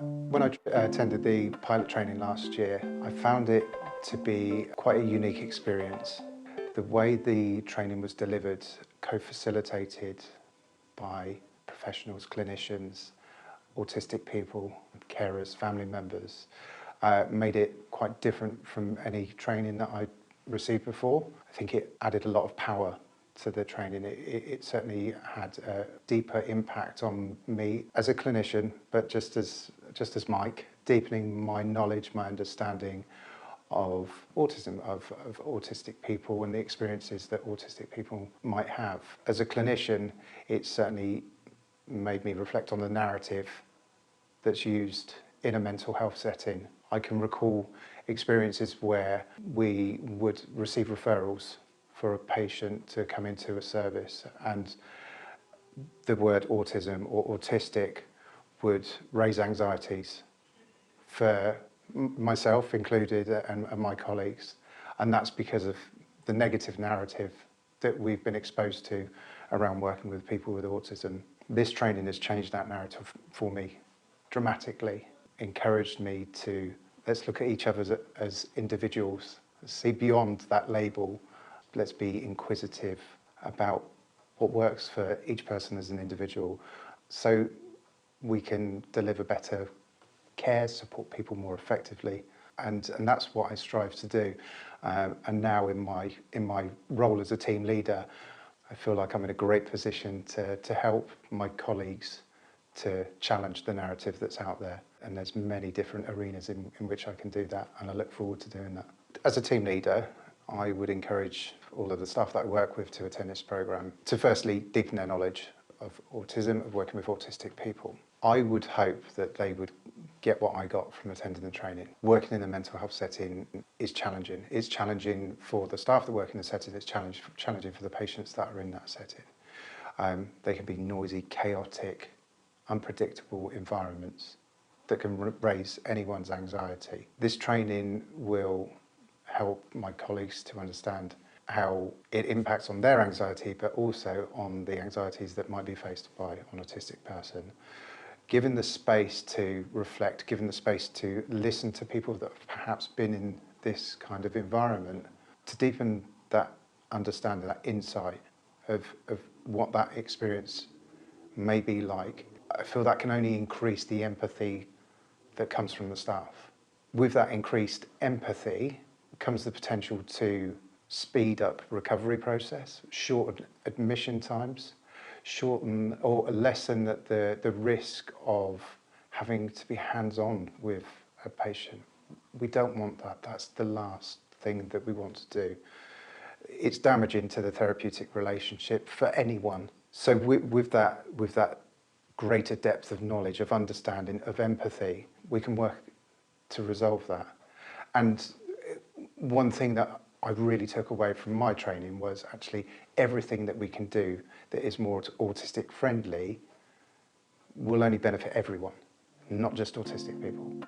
When I attended the pilot training last year, I found it to be quite a unique experience. The way the training was delivered, co-facilitated by professionals, clinicians, autistic people, carers, family members, made it quite different from any training that I'd received before. I think it added a lot of power to the training. It certainly had a deeper impact on me as a clinician, but just as Mike, deepening my knowledge, my understanding of autism, of autistic people and the experiences that autistic people might have. As a clinician, it certainly made me reflect on the narrative that's used in a mental health setting. I can recall experiences where we would receive referrals for a patient to come into a service, and the word autism or autistic would raise anxieties for myself included and my colleagues, and that's because of the negative narrative that we've been exposed to around working with people with autism. This training has changed that narrative for me dramatically, encouraged me to let's look at each other as individuals, see beyond that label. Let's be inquisitive about what works for each person as an individual so we can deliver better care, support people more effectively. And that's what I strive to do. And now in my role as a team leader, I feel like I'm in a great position to help my colleagues to challenge the narrative that's out there. And there's many different arenas in which I can do that, and I look forward to doing that. As a team leader, I would encourage all of the staff that I work with to attend this programme to firstly deepen their knowledge of autism, of working with autistic people. I would hope that they would get what I got from attending the training. Working in a mental health setting is challenging. It's challenging for the staff that work in the setting, it's challenging for the patients that are in that setting. They can be noisy, chaotic, unpredictable environments that can raise anyone's anxiety. This training will help my colleagues to understand how it impacts on their anxiety, but also on the anxieties that might be faced by an autistic person. Given the space to reflect, given the space to listen to people that have perhaps been in this kind of environment, to deepen that understanding, that insight of what that experience may be like, I feel that can only increase the empathy that comes from the staff. With that increased empathy comes the potential to speed up recovery process, shorten admission times, shorten or lessen the risk of having to be hands-on with a patient. We don't want that. That's the last thing that we want to do. It's damaging to the therapeutic relationship for anyone. So with that greater depth of knowledge, of understanding, of empathy, we can work to resolve that. And one thing that I really took away from my training was actually everything that we can do that is more autistic friendly will only benefit everyone, not just autistic people.